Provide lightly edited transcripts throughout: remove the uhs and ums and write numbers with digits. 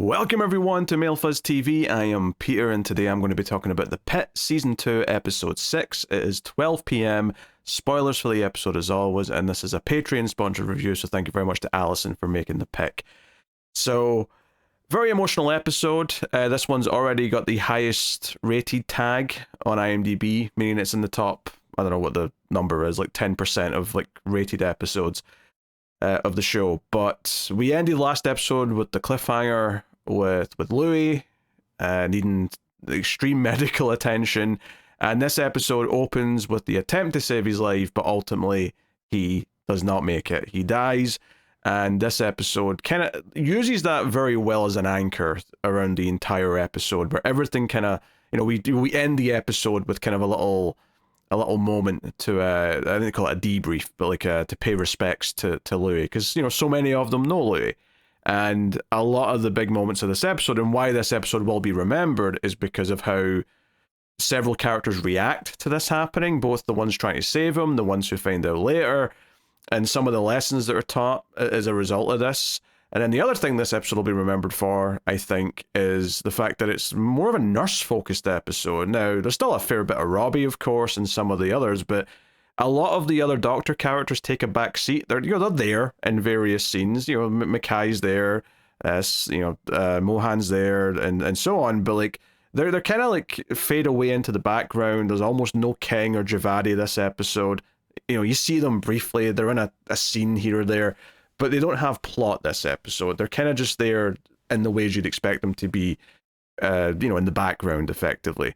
Welcome everyone to MailFuzz TV. I am Peter and today I'm going to be talking about The Pitt Season 2 Episode 6. It is 12 PM. Spoilers for the episode as always, and this is a Patreon sponsored review, so thank you very much to Alison for making the pick. So, very emotional episode. This one's already got the highest rated tag on IMDb, meaning it's in the top, I don't know what the number is, like 10% of like rated episodes of the show. But we ended the last episode with the cliffhanger with Louis needing extreme medical attention, and this episode opens with the attempt to save his life, but ultimately he does not make it. He dies, and this episode kind of uses that very well as an anchor around the entire episode, where everything kind of, we end the episode with kind of a little moment to I think they call it a debrief, but like to pay respects to Louis, because so many of them know Louis. And a lot of the big moments of this episode, and why this episode will be remembered, is because of how several characters react to this happening, both the ones trying to save him, the ones who find out later, and some of the lessons that are taught as a result of this. And then the other thing this episode will be remembered for, I think, is the fact that it's more of a nurse-focused episode. Now, there's still a fair bit of Robbie, of course, and some of the others, but a lot of the other Doctor characters take a back seat. They're there in various scenes. Mackay's there, Mohan's there, and so on. But like they're kind of like fade away into the background. There's almost no King or Javadi this episode. You see them briefly. They're in a scene here or there, but they don't have plot this episode. They're kind of just there in the ways you'd expect them to be, in the background, effectively.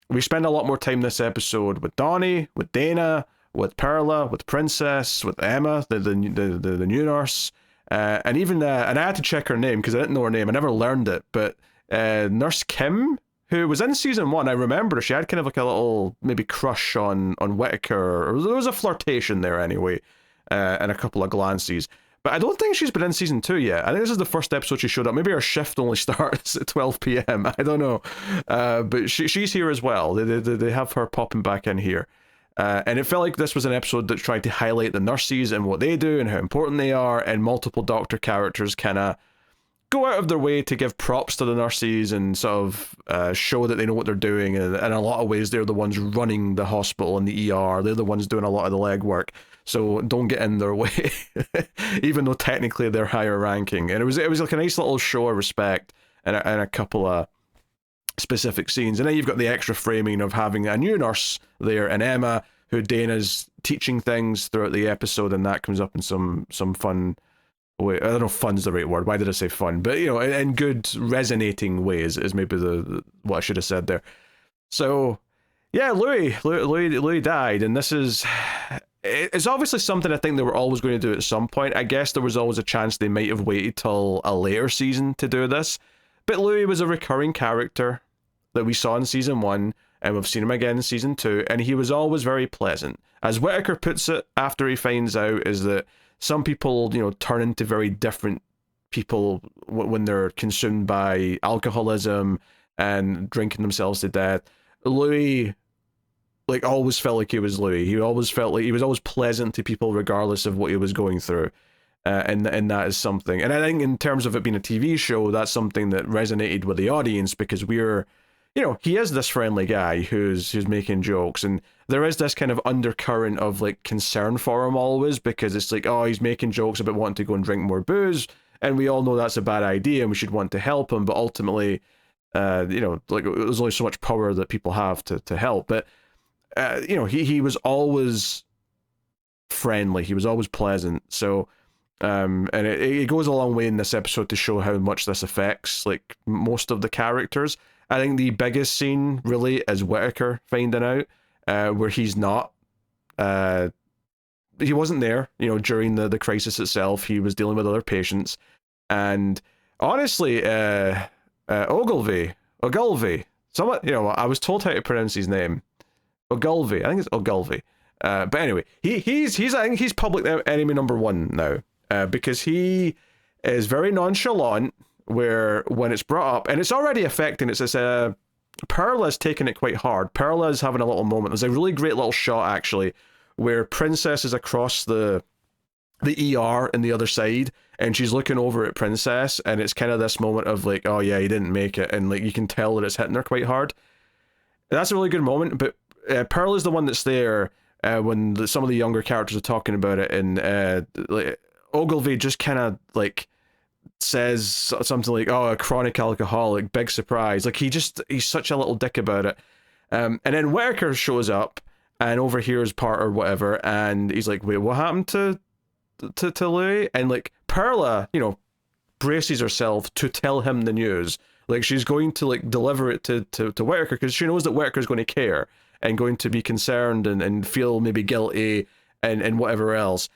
We spend a lot more time this episode with Donnie, with Dana, with Perla, with Princess, with Emma, the new nurse, and even and I had to check her name because I didn't know her name. I never learned it, but Nurse Kim, who was in season 1, I remember she had kind of like a little maybe crush on Whittaker, or there was a flirtation there anyway, and a couple of glances. But I don't think she's been in season 2 yet. I think this is the first episode she showed up. Maybe her shift only starts at 12 PM. I don't know. But she's here as well. They have her popping back in here. And it felt like this was an episode that tried to highlight the nurses and what they do and how important they are. And multiple Doctor characters kind of go out of their way to give props to the nurses and sort of show that they know what they're doing. And in a lot of ways, they're the ones running the hospital and the ER. They're the ones doing a lot of the legwork. So don't get in their way, even though technically they're higher ranking. And it was like a nice little show of respect and a couple of specific scenes. And then you've got the extra framing of having a new nurse there, and Emma, who Dana's teaching things throughout the episode, and that comes up in some fun way. I don't know if fun's the right word. Why did I say fun? But in good resonating ways is maybe what I should have said there. So yeah, Louis died, and this is. It's obviously something I think they were always going to do at some point. I guess there was always a chance they might have waited till a later season to do this. But Louis was a recurring character that we saw in season 1, and we've seen him again in season 2, and he was always very pleasant. As Whittaker puts it after he finds out, is that some people, turn into very different people when they're consumed by alcoholism and drinking themselves to death. Louis always felt like he was Louis. He always felt like he was always pleasant to people regardless of what he was going through. And that is something. And I think in terms of it being a TV show, that's something that resonated with the audience, because we're, he is this friendly guy who's making jokes, and there is this kind of undercurrent of like concern for him always, because it's like, oh, he's making jokes about wanting to go and drink more booze, and we all know that's a bad idea and we should want to help him, but ultimately, there's only so much power that people have to help. But he was always friendly. He was always pleasant. So, and it goes a long way in this episode to show how much this affects like most of the characters. I think the biggest scene really is Whittaker finding out, where he's not. He wasn't there, during the crisis itself. He was dealing with other patients, and honestly, Ogilvy, somewhat, I was told how to pronounce his name. Ogilvy. I think it's Ogilvy. But anyway, he's I think he's public enemy number 1 now, because he is very nonchalant. Where when it's brought up, and it's already affecting, it's this Perla's taking it quite hard. Perla's having a little moment. There's a really great little shot actually, where Princess is across the the ER in the other side, and she's looking over at Princess, and it's kind of this moment of like, oh yeah, he didn't make it, and like you can tell that it's hitting her quite hard. That's a really good moment, but Pearl is the one that's there when some of the younger characters are talking about it, and like Ogilvy just kind of like says something like, "Oh, a chronic alcoholic, big surprise." Like he's such a little dick about it. And then Whittaker shows up and overhears part or whatever, and he's like, "Wait, what happened to Louis?" And like Perla, braces herself to tell him the news. Like she's going to like deliver it to Whittaker because she knows that Whittaker's going to care and going to be concerned and feel maybe guilty and whatever else.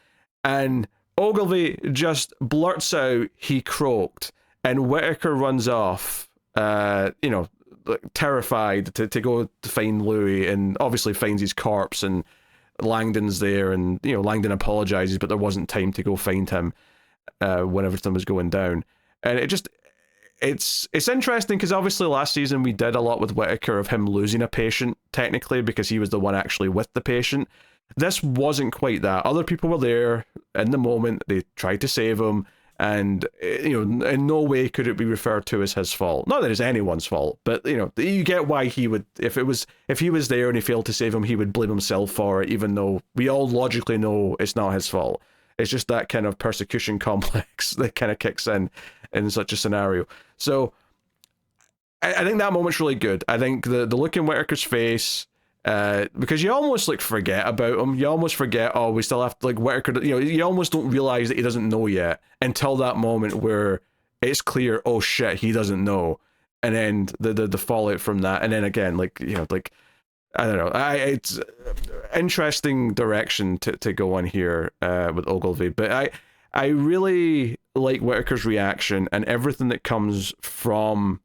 And Ogilvy just blurts out he croaked, and Whittaker runs off, terrified to go to find Louis, and obviously finds his corpse, and Langdon's there, and Langdon apologizes, but there wasn't time to go find him when everything was going down. And it's interesting because obviously last season we did a lot with Whittaker of him losing a patient technically because he was the one actually with the patient. This wasn't quite that. Other people were there in the moment. They tried to save him, and in no way could it be referred to as his fault. Not that it's anyone's fault, but you get why he would, if he was there and he failed to save him, he would blame himself for it, even though we all logically know it's not his fault. It's just that kind of persecution complex that kind of kicks in such a scenario. So I think that moment's really good. I think the look in Whittaker's face, because you almost like forget about him. You almost forget, oh, we still have to like Whittaker. You almost don't realize that he doesn't know yet until that moment where it's clear, oh shit, he doesn't know, and then the fallout from that, and then again, like I don't know, it's interesting direction to go on here with Ogilvy, but I really like Whittaker's reaction and everything that comes from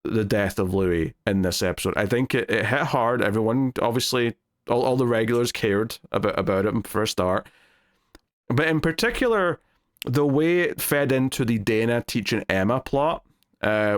the death of Louis in this episode. I think it hit hard. Everyone, obviously, all the regulars cared about it for a start. But in particular, the way it fed into the Dana teaching Emma plot,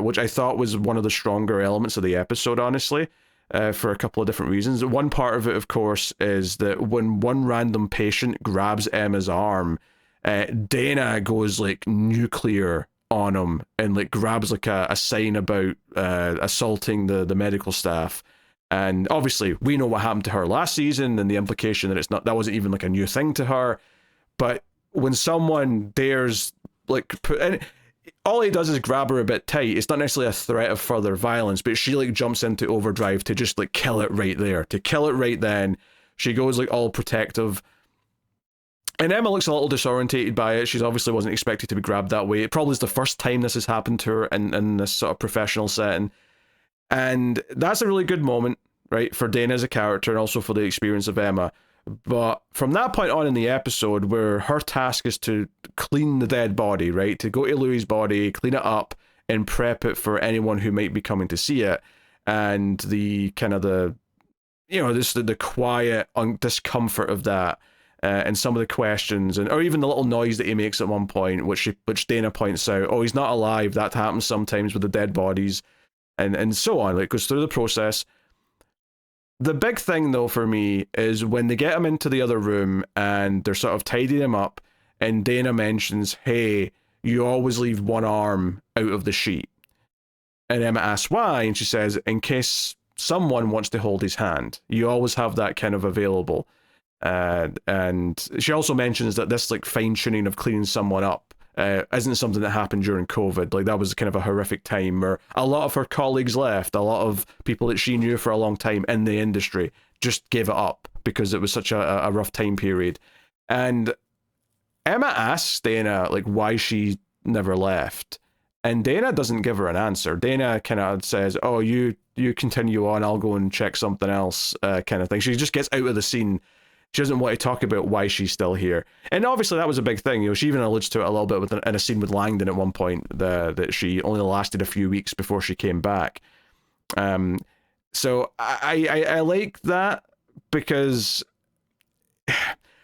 which I thought was one of the stronger elements of the episode, honestly, for a couple of different reasons. One part of it, of course, is that when one random patient grabs Emma's arm, Dana goes like nuclear on him and like grabs like a sign about assaulting the medical staff. And obviously we know what happened to her last season and the implication that that wasn't even like a new thing to her. But when someone dares like and all he does is grab her a bit tight, it's not necessarily a threat of further violence, but she like jumps into overdrive to just like kill it right there, to kill it right then. She goes like all protective. And Emma looks a little disorientated by it. She's obviously wasn't expected to be grabbed that way. It probably is the first time this has happened to her in this sort of professional setting. And that's a really good moment, right, for Dana as a character and also for the experience of Emma. But from that point on in the episode, where her task is to clean the dead body, right, to go to Louis' body, clean it up, and prep it for anyone who might be coming to see it, and the kind of the quiet discomfort of that, and some of the questions, or even the little noise that he makes at one point, which Dana points out, oh, he's not alive, that happens sometimes with the dead bodies, and so on. Like, it goes through the process. The big thing, though, for me, is when they get him into the other room, and they're sort of tidying him up, and Dana mentions, hey, you always leave one arm out of the sheet. And Emma asks why, and she says, in case someone wants to hold his hand. You always have that kind of available. And she also mentions that this like fine-tuning of cleaning someone up isn't something that happened during COVID. Like, that was kind of a horrific time where a lot of her colleagues left, a lot of people that she knew for a long time in the industry just gave it up because it was such a rough time period. And Emma asks Dana like why she never left, and Dana doesn't give her an answer. Dana kind of says, oh, you continue on, I'll go and check something else, kind of thing. She just gets out of the scene. She doesn't want to talk about why she's still here. And obviously that was a big thing. She even alludes to it a little bit in a scene with Langdon at one point, that she only lasted a few weeks before she came back. So I like that because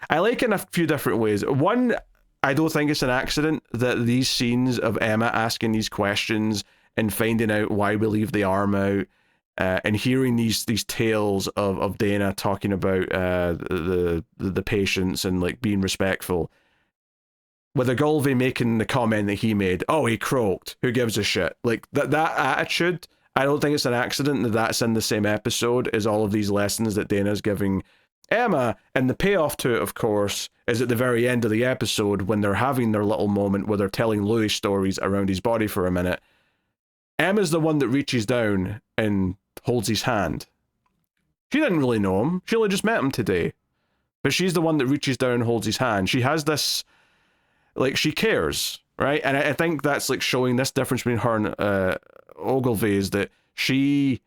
I like it in a few different ways. One, I don't think it's an accident that these scenes of Emma asking these questions and finding out why we leave the arm out, and hearing these tales of Dana talking about the patients and like being respectful, with Ogilvy making the comment that he made, oh, he croaked, who gives a shit? Like, that attitude, I don't think it's an accident that that's in the same episode as all of these lessons that Dana's giving Emma. And the payoff to it, of course, is at the very end of the episode when they're having their little moment where they're telling Louis stories around his body for a minute. Emma's the one that reaches down and holds his hand. She didn't really know him. She only just met him today. But she's the one that reaches down and holds his hand. She has this, like, she cares, right? And I think that's, like, showing this difference between her and Ogilvy, is that she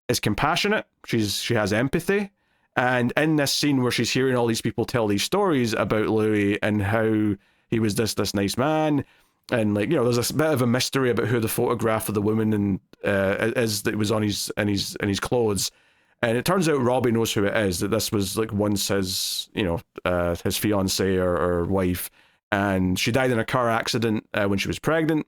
is compassionate. She has empathy. And in this scene where she's hearing all these people tell these stories about Louis and how he was this nice man, and, like, you know, there's a bit of a mystery about who the photograph of the woman and is that was on his clothes. And it turns out Robbie knows who it is, that this was, like, once his, you know, his fiancée or wife. And she died in a car accident when she was pregnant.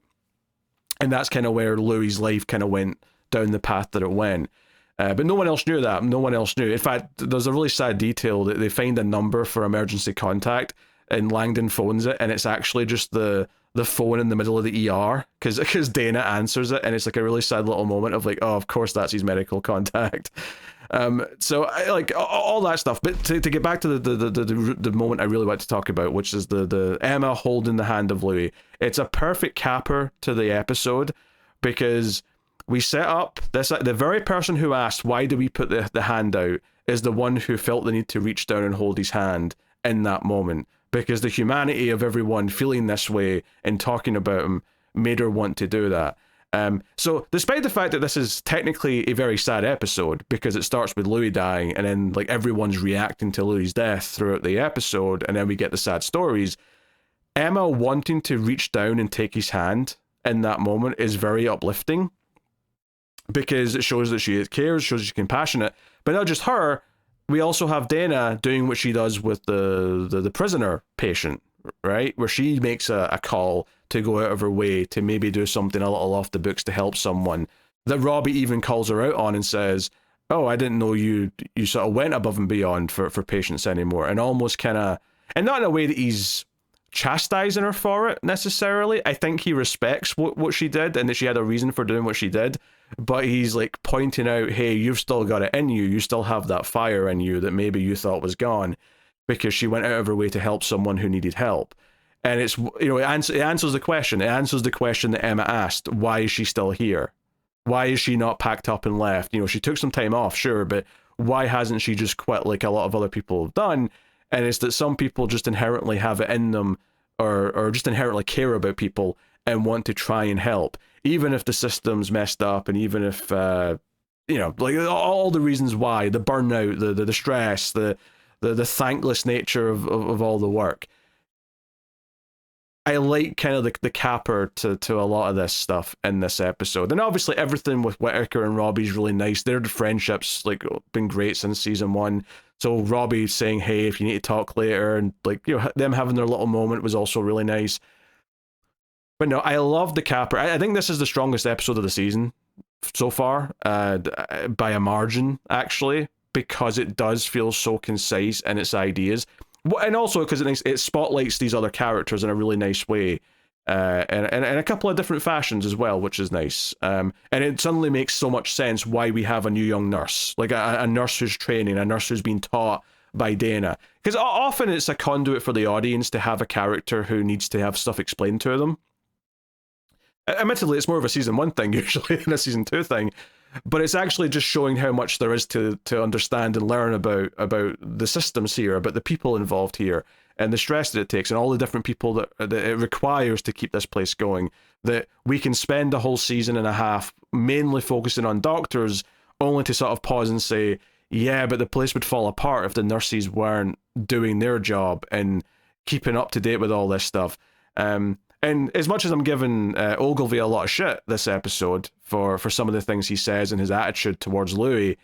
And that's kind of where Louis' life kind of went down the path that it went. But no one else knew that. No one else knew. In fact, there's a really sad detail that they find a number for emergency contact and Langdon phones it, and it's actually just the phone in the middle of the ER because Dana answers it, and it's like a really sad little moment of, like, oh, of course that's his medical contact. So I like all that stuff. But to get back to the moment I really want to talk about, which is the Emma holding the hand of Louis. It's a perfect capper to the episode because we set up this, the very person who asked why do we put the hand out is the one who felt the need to reach down and hold his hand in that moment, because the humanity of everyone feeling this way and talking about him made her want to do that. So despite the fact that this is technically a very sad episode because it starts with Louis dying and then, like, everyone's reacting to Louis' death throughout the episode and then we get the sad stories, Emma wanting to reach down and take his hand in that moment is very uplifting because it shows that she cares, shows she's compassionate. But not just her, we also have Dana doing what she does with the prisoner patient, right? Where she makes a call to go out of her way to maybe do something a little off the books to help someone that Robbie even calls her out on and says, oh, I didn't know you sort of went above and beyond for patients anymore. And almost kind of, and not in a way that he's chastising her for it necessarily. I think he respects what she did and that she had a reason for doing what she did. But he's, like, pointing out, hey, you've still got it in you. You still have that fire in you that maybe you thought was gone because she went out of her way to help someone who needed help. And it's, you know, it answers the question. It answers the question that Emma asked. Why is she still here? Why is she not packed up and left? You know, she took some time off, sure, but why hasn't she just quit like a lot of other people have done? And it's that some people just inherently have it in them or just inherently care about people and want to try and help, even if the system's messed up and even if, you know, like all the reasons why, the burnout, the stress, the thankless nature of all the work. I like kind of the capper to a lot of this stuff in this episode. And obviously everything with Whittaker and Robbie's really nice. Their friendship's, like, been great since season 1. So Robbie saying, hey, if you need to talk later, and, like, you know, them having their little moment was also really nice. But no, I love the capper. I think this is the strongest episode of the season so far, by a margin, actually, because it does feel so concise in its ideas. And also because it spotlights these other characters in a really nice way, and a couple of different fashions as well, which is nice. And it suddenly makes so much sense why we have a new young nurse, like a nurse who's training, a nurse who's been taught by Dana. Because often it's a conduit for the audience to have a character who needs to have stuff explained to them. Admittedly, it's more of a season 1 thing usually than a season 2 thing. But it's actually just showing how much there is to understand and learn about the systems here, about the people involved here, and the stress that it takes, and all the different people that it requires to keep this place going. That we can spend a whole season and a half mainly focusing on doctors, only to sort of pause and say, yeah, but the place would fall apart if the nurses weren't doing their job and keeping up to date with all this stuff. And as much as I'm giving Ogilvy a lot of shit this episode for some of the things he says and his attitude towards Louis,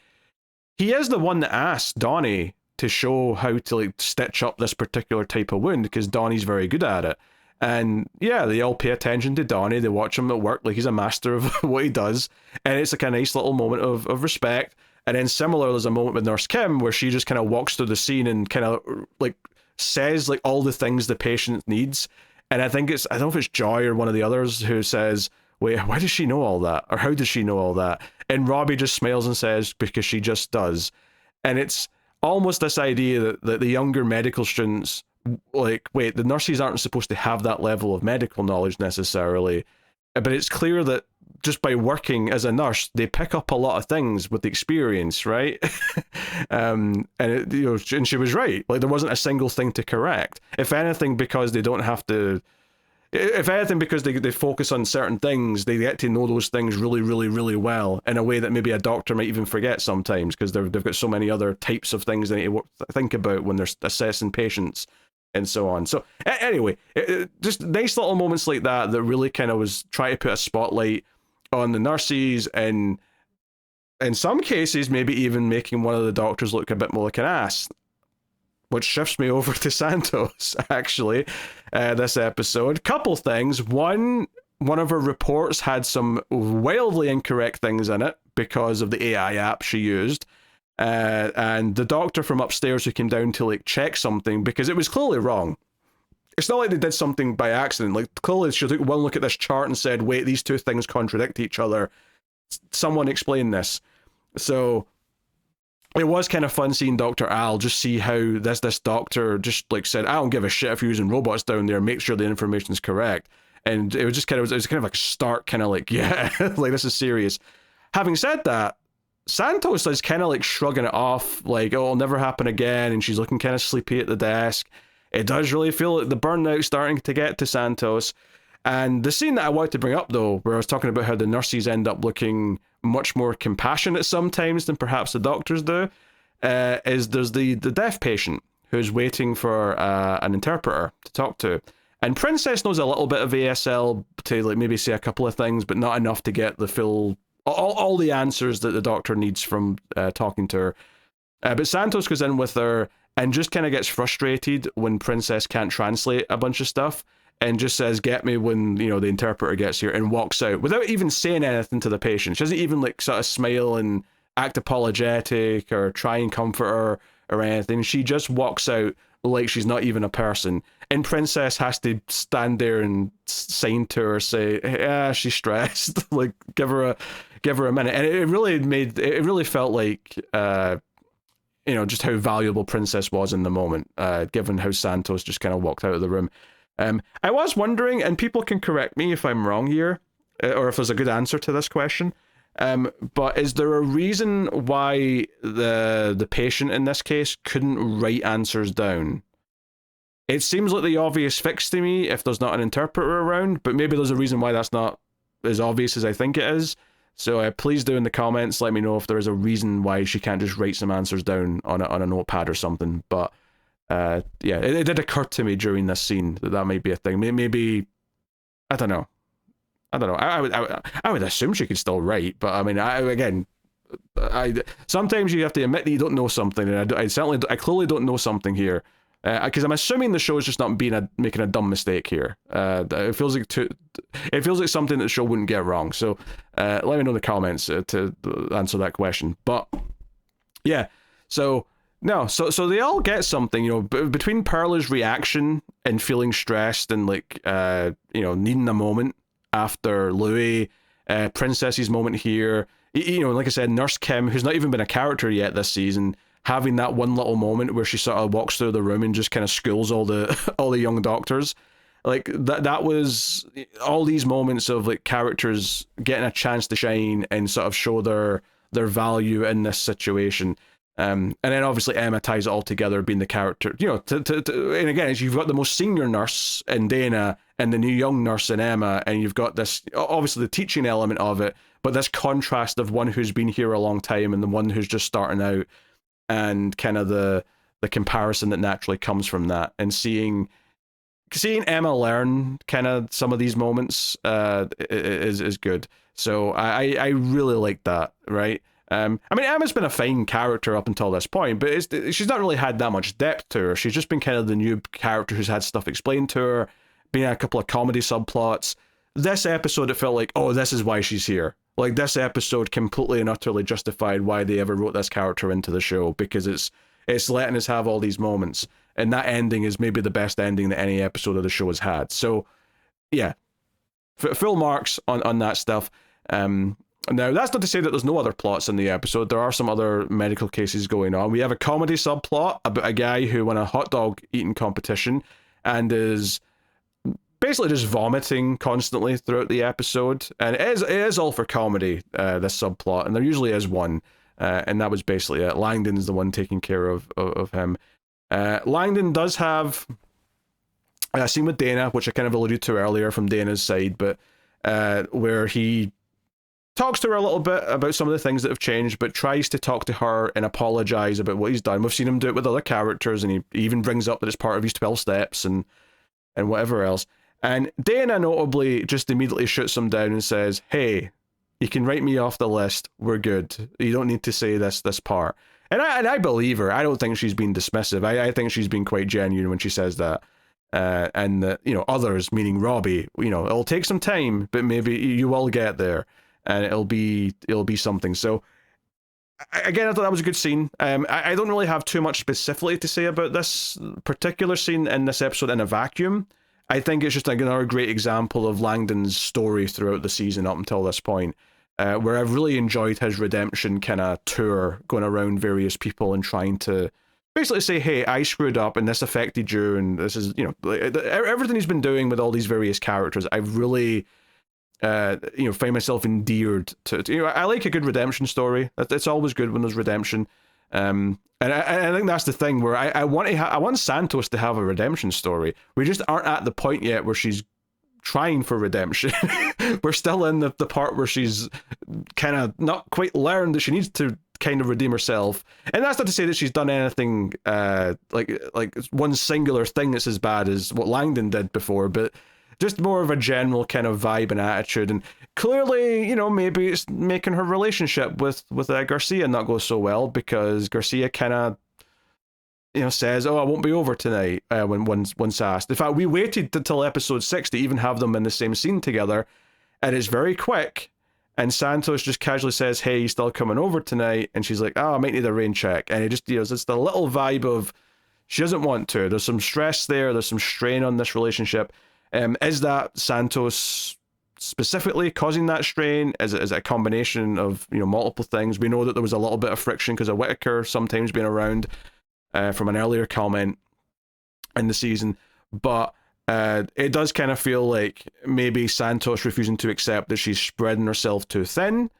he is the one that asked Donnie to show how to, like, stitch up this particular type of wound, because Donnie's very good at it. And yeah, they all pay attention to Donnie. They watch him at work like he's a master of what he does. And it's like a nice little moment of respect. And then similar, there's a moment with Nurse Kim where she just kind of walks through the scene and kind of, like, says, like, all the things the patient needs. And I don't know if it's Joy or one of the others who says, wait, why does she know all that? Or how does she know all that? And Robbie just smiles and says, because she just does. And it's almost this idea that the younger medical students, like, wait, the nurses aren't supposed to have that level of medical knowledge necessarily. But it's clear that just by working as a nurse, they pick up a lot of things with the experience, right? And and she was right. Like, there wasn't a single thing to correct. If anything, because they don't have to. If anything, because they focus on certain things, they get to know those things really, really, really well in a way that maybe a doctor might even forget sometimes, because they've got so many other types of things they need to think about when they're assessing patients and so on. So anyway, just nice little moments like that really kind of was trying to put a spotlight on the nurses, and in some cases maybe even making one of the doctors look a bit more like an ass, which shifts me over to Santos, actually, this episode. Couple things. One of her reports had some wildly incorrect things in it because of the AI app she used. And the doctor from upstairs who came down to like check something, because it was clearly wrong. It's not like they did something by accident. Like, clearly she took one look at this chart and said, wait, these two things contradict each other. Someone explain this. So it was kind of fun seeing Dr. Al just see how this doctor just like said, I don't give a shit if you're using robots down there, make sure the information is correct. And it was just kind of, like stark, kind of like, yeah, like this is serious. Having said that, Santos is kind of like shrugging it off, like, oh, it'll never happen again, and she's looking kind of sleepy at the desk. It does really feel like the burnout starting to get to Santos. And the scene that I wanted to bring up, though, where I was talking about how the nurses end up looking much more compassionate sometimes than perhaps the doctors do, is there's the deaf patient who's waiting for an interpreter to talk to. And Princess knows a little bit of ASL to like maybe say a couple of things, but not enough to get the full, all the answers that the doctor needs from talking to her. But Santos goes in with her and just kind of gets frustrated when Princess can't translate a bunch of stuff, and just says, get me when, the interpreter gets here, and walks out without even saying anything to the patient. She doesn't even like sort of smile and act apologetic or try and comfort her or anything. She just walks out like she's not even a person. And Princess has to stand there and sign to her, say, yeah, she's stressed. Like, give her a minute. And it really felt like, just how valuable Princess was in the moment, given how Santos just kind of walked out of the room. I was wondering, and people can correct me if I'm wrong here, or if there's a good answer to this question, but is there a reason why the patient in this case couldn't write answers down? It seems like the obvious fix to me if there's not an interpreter around, but maybe there's a reason why that's not as obvious as I think it is. So please do in the comments let me know if there is a reason why she can't just write some answers down on a notepad or something. But yeah, it did occur to me during this scene that might be a thing. Maybe I don't know. I would assume she could still write, but I mean, I sometimes you have to admit that you don't know something, and I clearly don't know something here, because I'm assuming the show is just not making a dumb mistake here. It feels like something that the show wouldn't get wrong. So let me know in the comments to answer that question. But yeah, so. No, so they all get something, between Perla's reaction and feeling stressed and like, needing a moment after Louis, Princess's moment here, like I said, Nurse Kim, who's not even been a character yet this season, having that one little moment where she sort of walks through the room and just kind of schools all the young doctors. Like that was all these moments of like characters getting a chance to shine and sort of show their value in this situation. And then obviously Emma ties it all together, being the character, and again, you've got the most senior nurse in Dana and the new young nurse in Emma, and you've got this, obviously the teaching element of it, but this contrast of one who's been here a long time and the one who's just starting out, and kind of the comparison that naturally comes from that, and seeing Emma learn kind of some of these moments is good. So I really like that, right? I mean, Emma's been a fine character up until this point, but she's not really had that much depth to her. She's just been kind of the new character who's had stuff explained to her, been in a couple of comedy subplots. This episode, it felt like, oh, this is why she's here. Like, this episode completely and utterly justified why they ever wrote this character into the show, because it's letting us have all these moments. and that ending is maybe the best ending that any episode of the show has had. So yeah, full marks on that stuff. Now, that's not to say that there's no other plots in the episode. There are some other medical cases going on. We have a comedy subplot about a guy who won a hot dog eating competition and is basically just vomiting constantly throughout the episode. And it is all for comedy, this subplot, and there usually is one. And that was basically it. Langdon's the one taking care of him. Langdon does have a scene with Dana, which I kind of alluded to earlier from Dana's side, but where he talks to her a little bit about some of the things that have changed, but tries to talk to her and apologize about what he's done. We've seen him do it with other characters, and he even brings up that it's part of his 12 steps and whatever else. And Dana notably just immediately shoots him down and says, hey, you can write me off the list. We're good. You don't need to say this part. And I believe her. I don't think she's being dismissive. I think she's being quite genuine when she says that. And that, others, meaning Robbie, it'll take some time, but maybe you will get there. And it'll be something. So again, I thought that was a good scene. I don't really have too much specifically to say about this particular scene in this episode in a vacuum. I think it's just another great example of Langdon's story throughout the season up until this point, where I've really enjoyed his redemption kind of tour, going around various people and trying to basically say, hey, I screwed up and this affected you, and this is, everything he's been doing with all these various characters, I've really find myself endeared to I like a good redemption story. It's always good when there's redemption, and I think that's the thing where I want Santos to have a redemption story. We just aren't at the point yet where she's trying for redemption. We're still in the part where she's kind of not quite learned that she needs to kind of redeem herself, and that's not to say that she's done anything like one singular thing that's as bad as what Langdon did before, but just more of a general kind of vibe and attitude. And clearly, maybe it's making her relationship with Garcia not go so well, because Garcia kind of, says, oh, I won't be over tonight, when once asked. In fact, we waited until episode 6 to even have them in the same scene together, and it's very quick. And Santos just casually says, hey, you still coming over tonight? And she's like, oh, I might need a rain check. And it just, it's the little vibe of she doesn't want to. There's some stress there. There's some strain on this relationship. Is that Santos specifically causing that strain? Is it a combination of multiple things? We know that there was a little bit of friction because of Whittaker sometimes being around, from an earlier comment in the season, but it does kind of feel like maybe Santos refusing to accept that she's spreading herself too thin,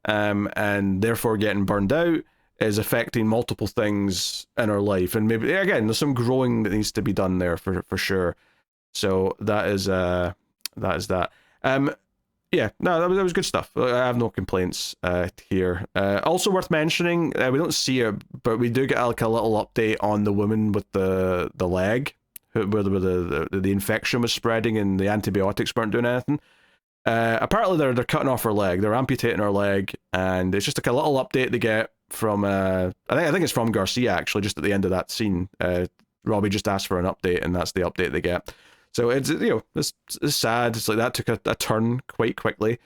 and therefore getting burned out, is affecting multiple things in her life. And maybe again, there's some growing that needs to be done there for sure. So that is that. Yeah, no, that was good stuff. I have no complaints here. Also worth mentioning, we don't see it, but we do get a little update on the woman with the leg, where the infection was spreading and the antibiotics weren't doing anything. Apparently they're cutting off her leg. They're amputating her leg, and it's just like a little update they get from I think it's from Garcia actually, just at the end of that scene. Robbie just asked for an update, and that's the update they get. So it's it's sad. It's like that took a turn quite quickly,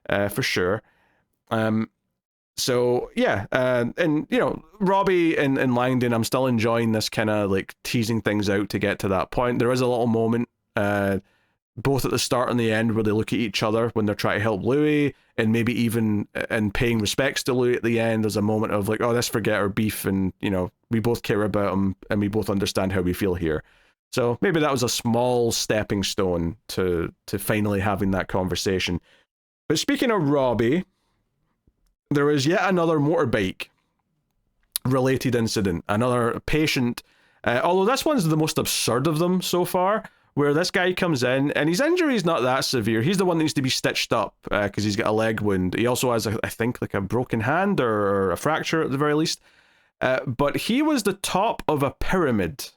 for sure. So yeah, and Robbie and Langdon, I'm still enjoying this kind of like teasing things out to get to that point. There is a little moment, both at the start and the end, where they look at each other when they're trying to help Louis, and maybe even in paying respects to Louis at the end. There's a moment of like, oh, let's forget our beef, and we both care about him, and we both understand how we feel here. So maybe that was a small stepping stone to finally having that conversation. But speaking of Robbie, there was yet another motorbike related incident, another patient, although this one's the most absurd of them so far, where this guy comes in and his injury is not that severe. He's the one that needs to be stitched up because he's got a leg wound. He also has, I think, like a broken hand or a fracture at the very least. But he was the top of a pyramid,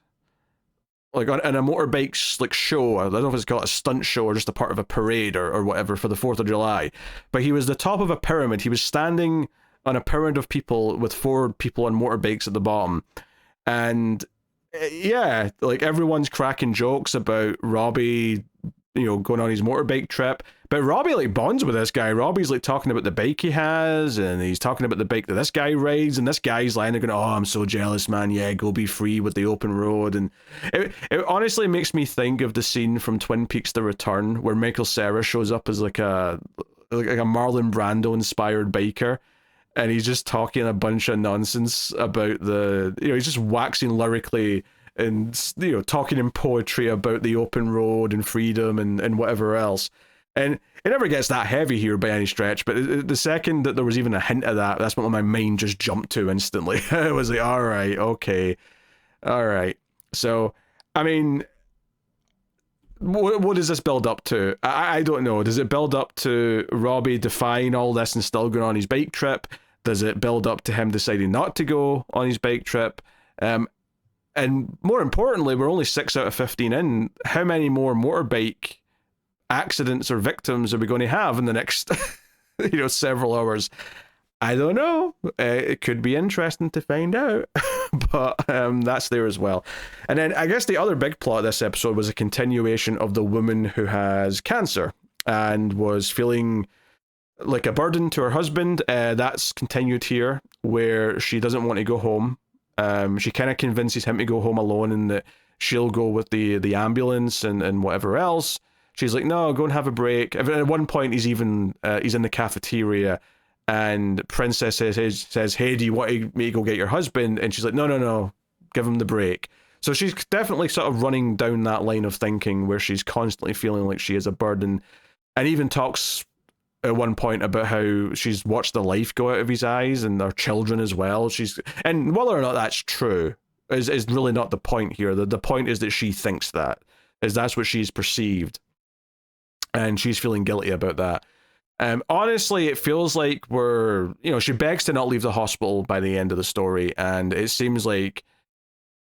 like on a motorbike like show. I don't know if it's called a stunt show or just a part of a parade or whatever for the 4th of July. But he was the top of a pyramid. He was standing on a pyramid of people with 4 people on motorbikes at the bottom. And yeah, like everyone's cracking jokes about Robbie, going on his motorbike trip. But Robbie like bonds with this guy. Robbie's like talking about the bike he has, and he's talking about the bike that this guy rides, and this guy's lying there going, "Oh, I'm so jealous, man. Yeah, go be free with the open road." And it honestly makes me think of the scene from Twin Peaks: The Return where Michael Cera shows up as like a Marlon Brando inspired biker, and he's just talking a bunch of nonsense about he's just waxing lyrically and talking in poetry about the open road and freedom and whatever else. And it never gets that heavy here by any stretch, but the second that there was even a hint of that, that's what my mind just jumped to instantly. It was like, all right, okay, all right. So, I mean, what does this build up to? I don't know. Does it build up to Robbie defying all this and still going on his bike trip? Does it build up to him deciding not to go on his bike trip? And more importantly, we're only 6 out of 15 in. How many more motorbike accidents or victims are we going to have in the next several hours? I don't know. It could be interesting to find out. But that's there as well. And then I guess the other big plot of this episode was a continuation of the woman who has cancer and was feeling like a burden to her husband. That's continued here, where she doesn't want to go home. She kind of convinces him to go home alone, and that she'll go with the ambulance and whatever else. She's like, no, go and have a break. At one point, he's in the cafeteria, and Princess says, hey, do you want me to go get your husband? And she's like, no, give him the break. So she's definitely sort of running down that line of thinking where she's constantly feeling like she is a burden, and even talks at one point about how she's watched the life go out of his eyes and their children as well. And whether or not that's true is really not the point here. The point is that she thinks that's what she's perceived. And she's feeling guilty about that. Honestly, it feels like she begs to not leave the hospital by the end of the story, and it seems like,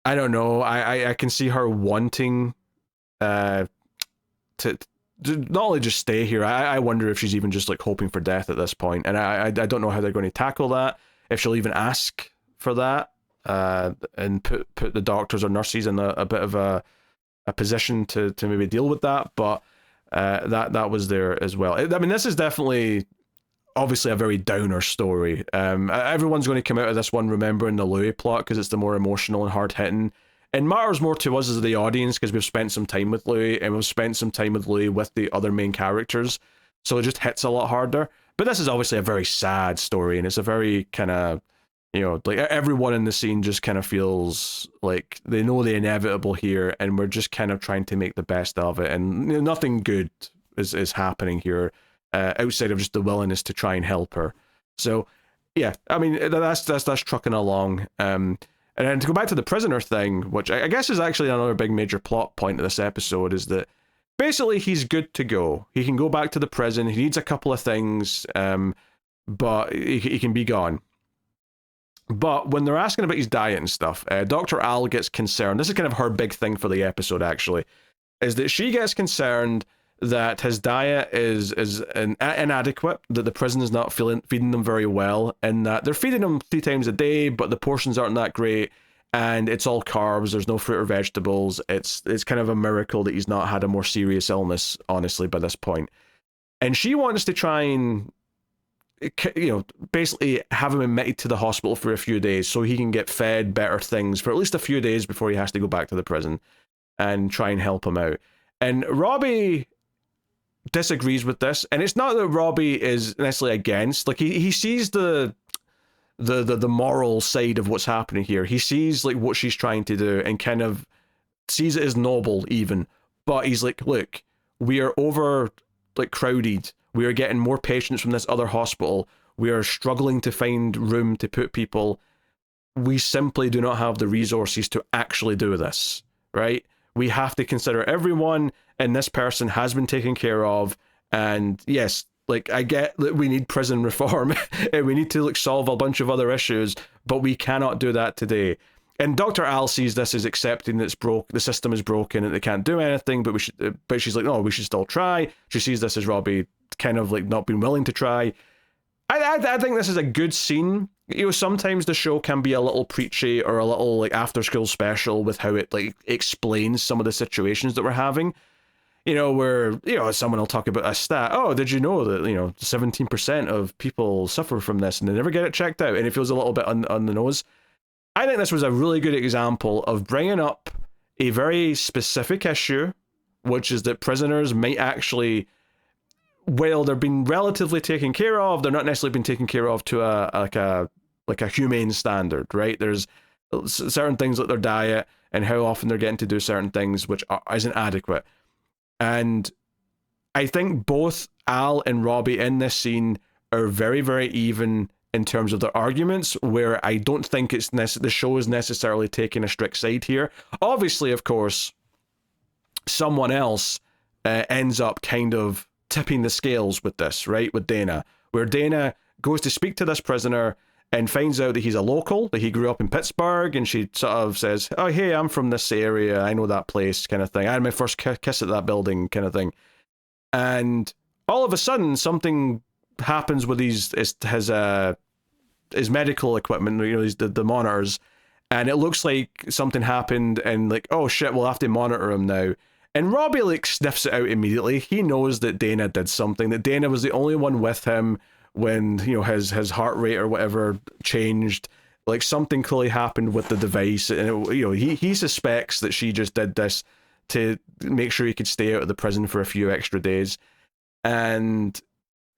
I don't know, I can see her wanting to not only just stay here. I wonder if she's even just like hoping for death at this point, and I don't know how they're going to tackle that, if she'll even ask for that, and put the doctors or nurses in a bit of a position to maybe deal with that, but that was there as well. I mean, this is definitely, obviously, a very downer story. Everyone's going to come out of this one remembering the Louis plot because it's the more emotional and hard-hitting. It matters more to us as the audience because we've spent some time with Louis, and we've spent some time with Louis with the other main characters, so it just hits a lot harder. But this is obviously a very sad story, and it's a very kind of, like everyone in the scene just kind of feels like they know the inevitable here, and we're just kind of trying to make the best of it, and nothing good is happening here outside of just the willingness to try and help her. So yeah, I mean, that's trucking along. And then to go back to the prisoner thing, which I guess is actually another big major plot point of this episode, is that basically he's good to go. He can go back to the prison. He needs a couple of things, but he can be gone. But when they're asking about his diet and stuff, Dr. Al gets concerned. This is kind of her big thing for the episode, actually, is that she gets concerned that his diet is inadequate, that the prison is not feeding them very well, and that they're feeding him 3 times a day, but the portions aren't that great, and it's all carbs, there's no fruit or vegetables. It's kind of a miracle that he's not had a more serious illness, honestly, by this point. And she wants to try and, basically have him admitted to the hospital for a few days so he can get fed better things for at least a few days before he has to go back to the prison, and try and help him out. And Robbie disagrees with this, and it's not that Robbie is necessarily against, like he sees the moral side of what's happening here. He sees like what she's trying to do and kind of sees it as noble even, but he's like, look, we are over like crowded, we are getting more patients from this other hospital, we are struggling to find room to put people, we simply do not have the resources to actually do this, right? We have to consider everyone, and this person has been taken care of. And yes, like I get that we need prison reform and we need to like solve a bunch of other issues, but we cannot do that today. And Dr. Al sees this as accepting that the system is broken and they can't do anything, but she's like, no, we should still try. She sees this as Robbie kind of like not being willing to try. I think this is a good scene. Sometimes the show can be a little preachy or a little like after school special with how it like explains some of the situations that we're having. where, someone will talk about a stat. Oh, did you know that, 17% of people suffer from this and they never get it checked out? And it feels a little bit on the nose. I think this was a really good example of bringing up a very specific issue, which is that prisoners might actually, well, they're being relatively taken care of, they're not necessarily being taken care of to a humane standard, right? There's certain things like their diet and how often they're getting to do certain things which isn't adequate. And I think both Al and Robbie in this scene are very, very even in terms of their arguments, where I don't think the show is necessarily taking a strict side here. Obviously, of course, someone else ends up kind of tipping the scales with this, right? With Dana, where Dana goes to speak to this prisoner and finds out that he's a local, that he grew up in Pittsburgh, and she sort of says, oh, hey, I'm from this area, I know that place, kind of thing. I had my first kiss at that building, kind of thing. And all of a sudden, something happens with his medical equipment, the monitors, and it looks like something happened, and like, oh shit, we'll have to monitor him now. And Robbie like sniffs it out immediately. He knows that Dana did something, that Dana was the only one with him when, his heart rate or whatever changed. Like, something clearly happened with the device, and he suspects that she just did this to make sure he could stay out of the prison for a few extra days. And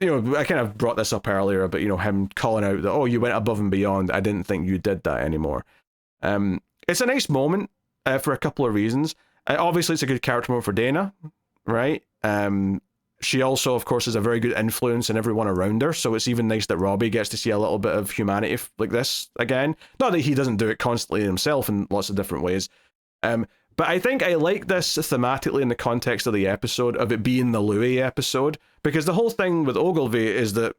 I kind of brought this up earlier, but him calling out that, oh, you went above and beyond, I didn't think you did that anymore. It's a nice moment for a couple of reasons. Obviously, it's a good character moment for Dana, right? She also, of course, is a very good influence in everyone around her, so it's even nice that Robbie gets to see a little bit of humanity like this again. Not that he doesn't do it constantly himself in lots of different ways. But I think I like this thematically in the context of the episode, of it being the Louis episode, because the whole thing with Ogilvy is that,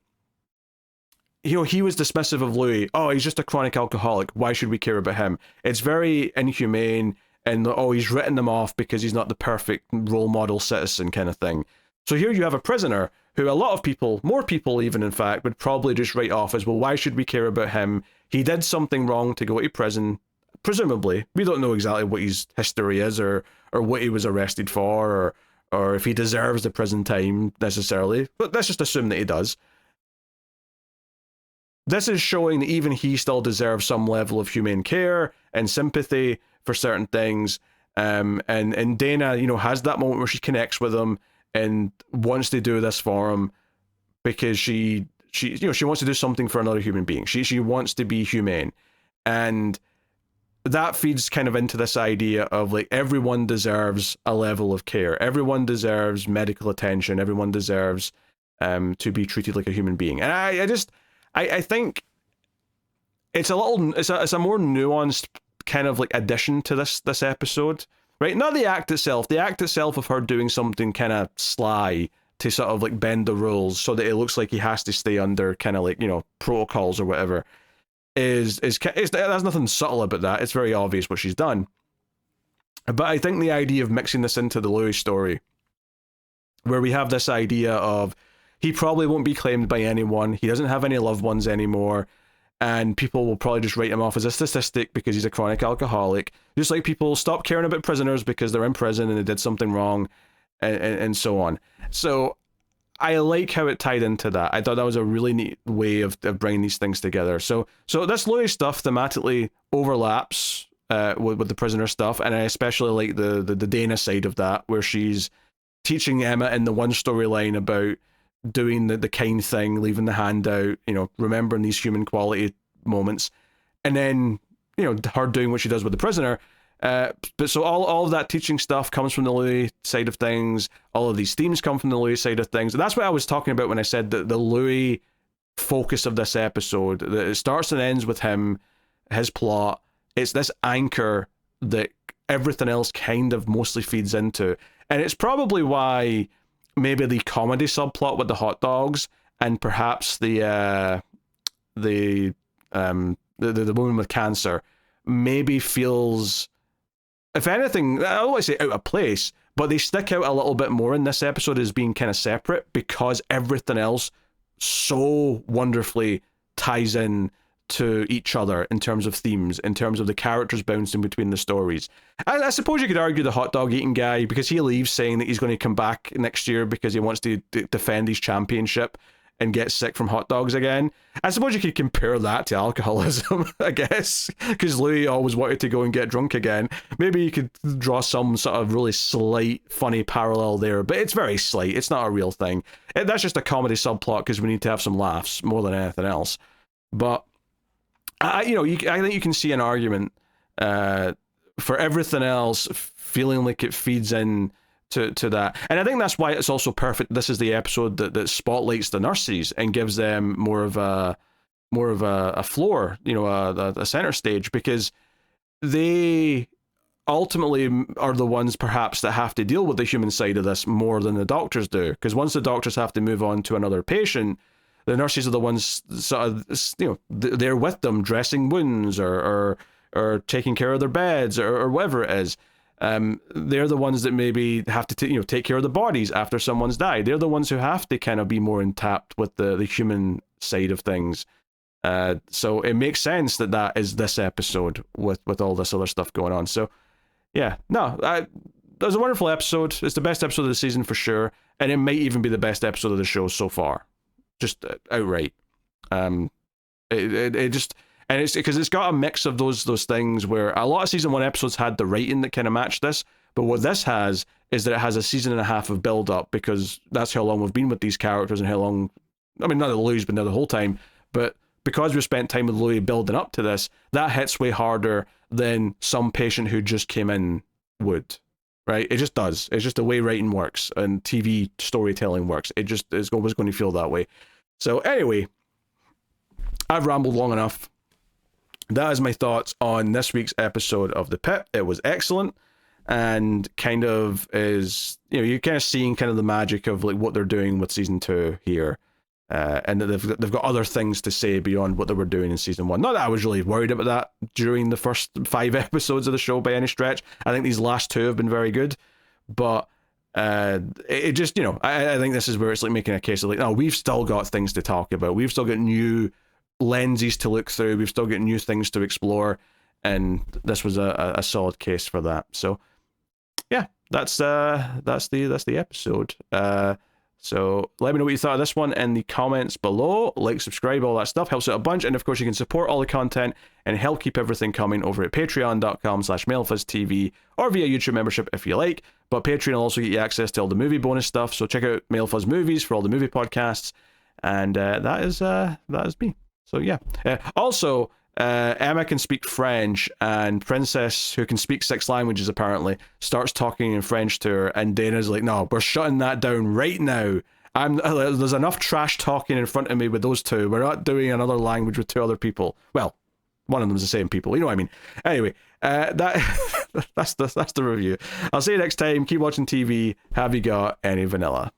he was dismissive of Louis. Oh, he's just a chronic alcoholic. Why should we care about him? It's very inhumane, and he's written them off because he's not the perfect role model citizen kind of thing. So here you have a prisoner who a lot of people, more people even in fact, would probably just write off as, well, why should we care about him? He did something wrong to go to prison. Presumably, we don't know exactly what his history is, or what he was arrested for, or if he deserves the prison time necessarily, but let's just assume that he does. This is showing that even he still deserves some level of humane care and sympathy for certain things. And Dana, has that moment where she connects with him and wants to do this for him because she wants to do something for another human being. She wants to be humane. And that feeds kind of into this idea of like, everyone deserves a level of care. Everyone deserves medical attention. Everyone deserves to be treated like a human being. And I think it's a more nuanced kind of like addition to this episode, right? Not the act itself. The act itself of her doing something kind of sly to sort of like bend the rules so that it looks like he has to stay under kind of like, protocols or whatever, is there's nothing subtle about that. It's very obvious what she's done. But I think the idea of mixing this into the Louis story, where we have this idea of he probably won't be claimed by anyone, he doesn't have any loved ones anymore, and people will probably just write him off as a statistic because he's a chronic alcoholic. Just like people stop caring about prisoners because they're in prison and they did something wrong, and so on. So I like how it tied into that. I thought that was a really neat way of bringing these things together. So this Louis stuff thematically overlaps with the prisoner stuff, and I especially like the Dana side of that, where she's teaching Emma in the one storyline about doing the kind thing, leaving the hand out, remembering these human quality moments, and then her doing what she does with the prisoner. But so all of that teaching stuff comes from the Louis side of things. All of these themes come from the Louis side of things. And that's what I was talking about when I said that the Louis focus of this episode, that it starts and ends with him, his plot. It's this anchor that everything else kind of mostly feeds into. And it's probably why maybe the comedy subplot with the hot dogs and perhaps the woman with cancer maybe feels, if anything, I don't want to say out of place, but they stick out a little bit more in this episode as being kind of separate because everything else so wonderfully ties in to each other in terms of themes, in terms of the characters bouncing between the stories. I suppose you could argue the hot dog eating guy, because he leaves saying that he's going to come back next year because he wants to defend his championship and get sick from hot dogs again. I suppose you could compare that to alcoholism, I guess, because Louis always wanted to go and get drunk again. Maybe you could draw some sort of really slight, funny parallel there, but it's very slight. It's not a real thing. That's just a comedy subplot because we need to have some laughs more than anything else. But I think you can see an argument for everything else feeling like it feeds in to that. And I think that's why it's also perfect. This is the episode that spotlights the nurses and gives them more of a floor, a center stage, because they ultimately are the ones perhaps that have to deal with the human side of this more than the doctors do. Because once the doctors have to move on to another patient, the nurses are the ones sort of, they're with them dressing wounds or taking care of their beds or whatever it is. They're the ones that maybe have to take care of the bodies after someone's died. They're the ones who have to kind of be more in tap with the human side of things. So it makes sense that is this episode with all this other stuff going on. So yeah, no, that was a wonderful episode. It's the best episode of the season for sure, and it might even be the best episode of the show so far, just outright. It just. And it's because it's got a mix of those things where a lot of season 1 episodes had the writing that kind of matched this, but what this has is that it has a season and a half of build up, because that's how long we've been with these characters and how long, I mean, not that Louis been there the whole time, but because we've spent time with Louis building up to this, that hits way harder than some patient who just came in would, right? It just does. It's just the way writing works and TV storytelling works. It just is always going to feel that way. So anyway, I've rambled long enough. That is my thoughts on this week's episode of The Pitt. It was excellent, and kind of is, you're kind of seeing kind of the magic of like what they're doing with season 2 here, and that they've got other things to say beyond what they were doing in season 1. Not that I was really worried about that during the first 5 episodes of the show by any stretch. I think these last 2 have been very good, but it just, I think this is where it's like making a case of like, no, we've still got things to talk about. We've still got new lenses to look through. We've still got new things to explore, and this was a solid case for that. So yeah, that's the episode. So let me know what you thought of this one in the comments below. Like, subscribe, all that stuff helps out a bunch, and of course you can support all the content and help keep everything coming over at patreon.com/MailFuzzTV or via YouTube membership if you like. But Patreon will also get you access to all the movie bonus stuff, so check out MailFuzz Movies for all the movie podcasts, and that is me. So yeah. Also, Emma can speak French, and Princess, who can speak 6 languages apparently, starts talking in French to her, and Dana's like, no, we're shutting that down right now. There's enough trash talking in front of me with those 2. We're not doing another language with 2 other people. Well, one of them's the same people, you know what I mean. Anyway, that's the review. I'll see you next time. Keep watching TV. Have you got any vanilla?